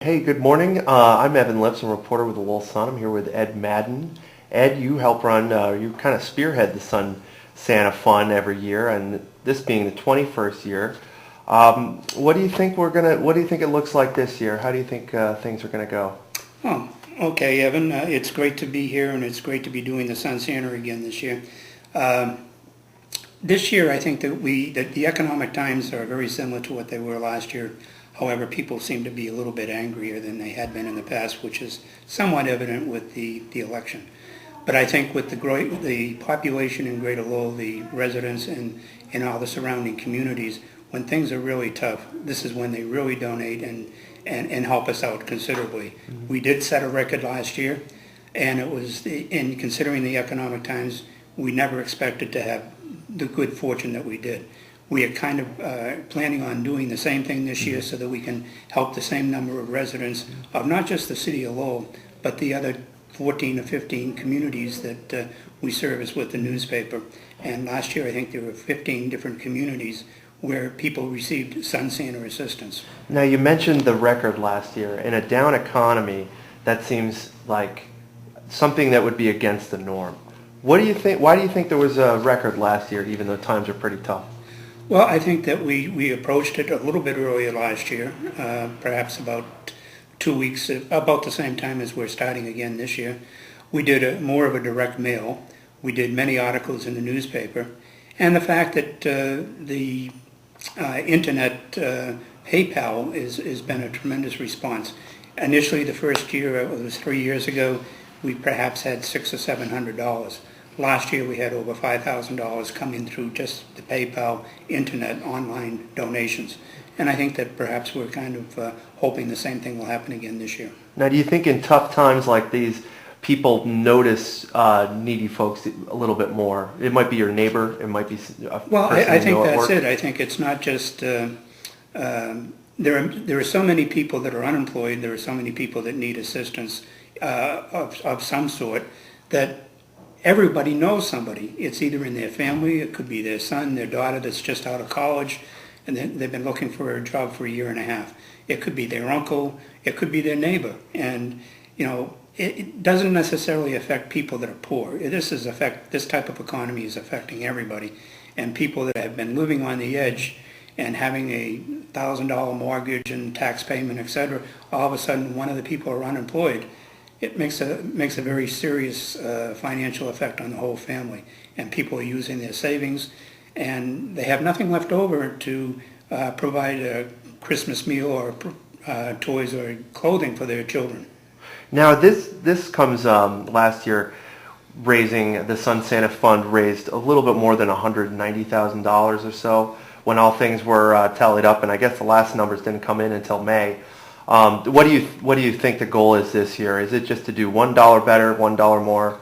Hey, good morning. I'm Evan Lips, I'm a reporter with the Lowell Sun. I'm here with Ed Madden. Ed, you help run, you kind of spearhead the Sun Santa Fun every year, and this being the 21st year. What do you think what do you think it looks like this year? How do you think things are gonna go? Oh, okay, Evan. It's great to be here, and it's great to be doing the Sun Santa again this year. This year, I think that the economic times are very similar to what they were last year. However, people seem to be a little bit angrier than they had been in the past, which is somewhat evident with the election. But I think with the population in Greater Lowell, the residents and all the surrounding communities, when things are really tough, this is when they really donate and help us out considerably. Mm-hmm. We did set a record last year, and it was, in considering the economic times, we never expected to have the good fortune that we did. We are kind of planning on doing the same thing this year so that we can help the same number of residents of not just the city of Lowell, but the other 14 or 15 communities that we service with the newspaper. And last year, I think there were 15 different communities where people received Sun Santa assistance. Now, you mentioned the record last year. In a down economy, that seems like something that would be against the norm. What do you think? Why do you think there was a record last year, even though times are pretty tough? Well, I think that we approached it a little bit earlier last year, perhaps about 2 weeks, about the same time as we're starting again this year. We did more of a direct mail. We did many articles in the newspaper. And the fact that the internet PayPal has been a tremendous response. Initially, the first year, it was 3 years ago, we perhaps had $600 or $700. Last year we had over $5,000 coming through just the PayPal internet online donations. And I think that perhaps we're kind of hoping the same thing will happen again this year. Now, do you think in tough times like these, people notice needy folks a little bit more? It might be your neighbor, it might be a Well, person I you think know at that's work. it. I think it's not just, there are so many people that are unemployed, there are so many people that need assistance of some sort that everybody knows somebody. It's either in their family, it could be their son, their daughter that's just out of college, and they've been looking for a job for a year and a half. It could be their uncle, it could be their neighbor. And, you know, it doesn't necessarily affect people that are poor. This type of economy is affecting everybody. And people that have been living on the edge and having a $1,000 mortgage and tax payment, etc., all of a sudden one of the people are unemployed. It makes a very serious financial effect on the whole family, and people are using their savings, and they have nothing left over to provide a Christmas meal or toys or clothing for their children. Now, this comes last year, raising the Sun Santa Fund raised a little bit more than $190,000 or so when all things were tallied up, and I guess the last numbers didn't come in until May. What do you think the goal is this year? Is it just to do $1 better, $1 more?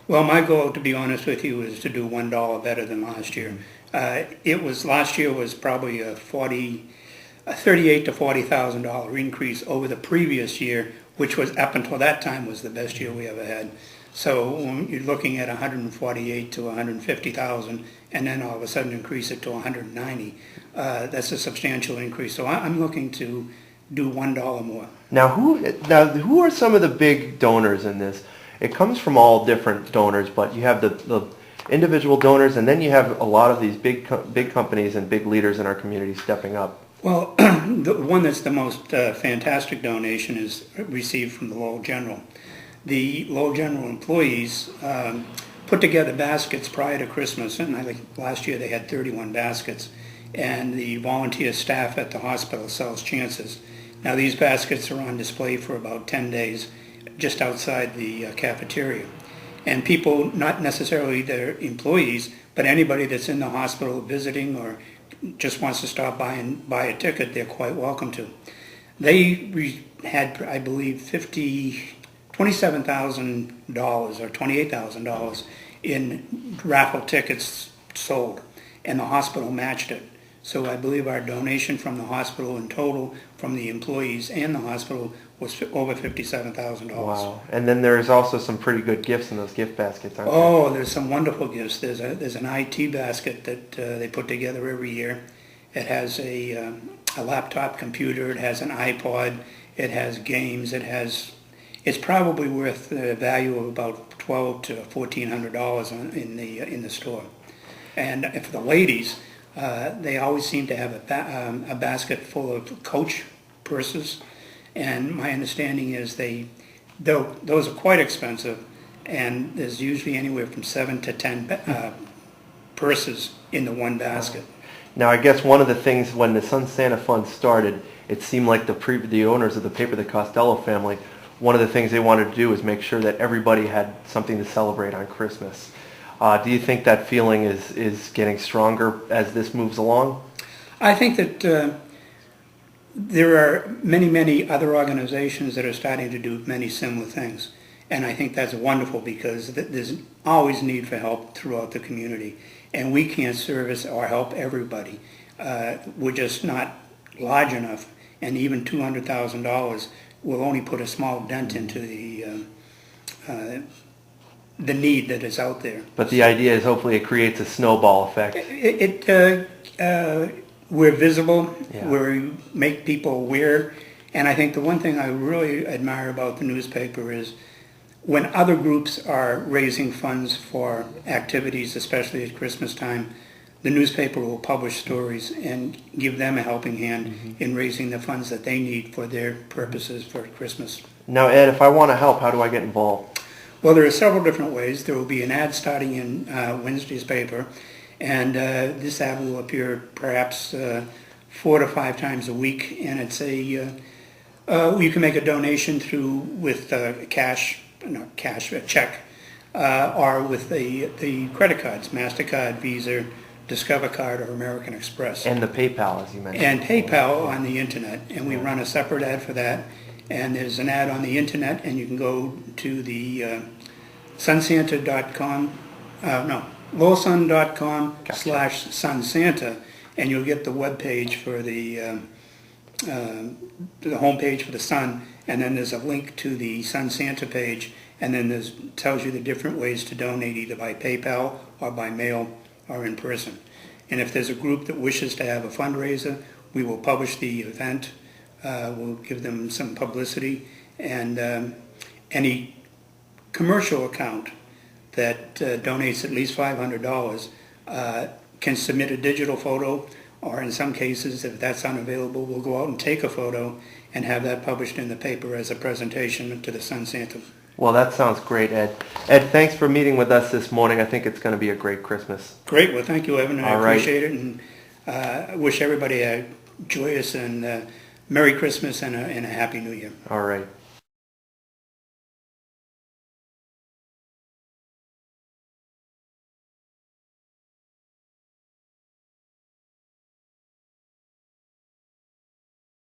Well, my goal, to be honest with you, is to do $1 better than last year. Last year was probably a $38,000 to $40,000 increase over the previous year, which was up until that time was the best year we ever had. So when you're looking at 148 to 150,000, and then all of a sudden increase it to 190, that's a substantial increase. So I'm looking to do $1 more. Now, who are some of the big donors in this? It comes from all different donors, but you have the individual donors, and then you have a lot of these big companies and big leaders in our community stepping up. Well, the one that's the most fantastic donation is received from the Lowell General. The Lowell General employees put together baskets prior to Christmas, and I think last year they had 31 baskets, and the volunteer staff at the hospital sells chances. Now, these baskets are on display for about 10 days just outside the cafeteria. And people, not necessarily their employees, but anybody that's in the hospital visiting or just wants to stop by and buy a ticket, they're quite welcome to. They had, I believe, $27,000 or $28,000 in raffle tickets sold, and the hospital matched it. So I believe our donation from the hospital in total, from the employees and the hospital, was over $57,000. Wow. And then there's also some pretty good gifts in those gift baskets, aren't there? Oh, there's some wonderful gifts. There's an IT basket that they put together every year. It has a laptop computer. It has an iPod. it has games, it's probably worth the value of about $1,200 to $1,400 in the store. And for the ladies, they always seem to have a basket full of Coach purses, and my understanding is those are quite expensive, and there's usually anywhere from 7 to 10 purses in the one basket. Now, I guess one of the things when the Sun Santa Fund started, it seemed like the owners of the paper, the Costello family, one of the things they wanted to do was make sure that everybody had something to celebrate on Christmas. Do you think that feeling is getting stronger as this moves along? I think that there are many, many other organizations that are starting to do many similar things. And I think that's wonderful because there's always need for help throughout the community. And we can't service or help everybody. We're just not large enough. And even $200,000 will only put a small dent into the need that is out there. But the idea is hopefully it creates a snowball effect. We're visible, Yeah. we make people aware, and I think the one thing I really admire about the newspaper is when other groups are raising funds for activities, especially at Christmas time, the newspaper will publish stories and give them a helping hand in raising the funds that they need for their purposes for Christmas. Now, Ed, if I want to help, how do I get involved? Well, there are several different ways. There will be an ad starting in Wednesday's paper, and this ad will appear perhaps 4 to 5 times a week, and it's you can make a donation with a check, or with the credit cards, MasterCard, Visa, Discover Card, or American Express. And the PayPal, as you mentioned. And PayPal on the internet, and we run a separate ad for that. And there's an ad on the internet, and you can go to the sunsanta.com, lowsun.com/sunsanta, and you'll get the web page for the home page for the Sun, and then there's a link to the Sun Santa page, and then tells you the different ways to donate, either by PayPal or by mail or in person. And if there's a group that wishes to have a fundraiser, we will publish the event. We'll give them some publicity, and any commercial account that donates at least $500 can submit a digital photo, or in some cases, if that's unavailable, we'll go out and take a photo and have that published in the paper as a presentation to the Sun Santa. Well, that sounds great, Ed. Ed, thanks for meeting with us this morning. I think it's going to be a great Christmas. Great. Well, thank you, Evan. I All right. appreciate it, and I wish everybody a joyous and Merry Christmas and a Happy New Year. All right.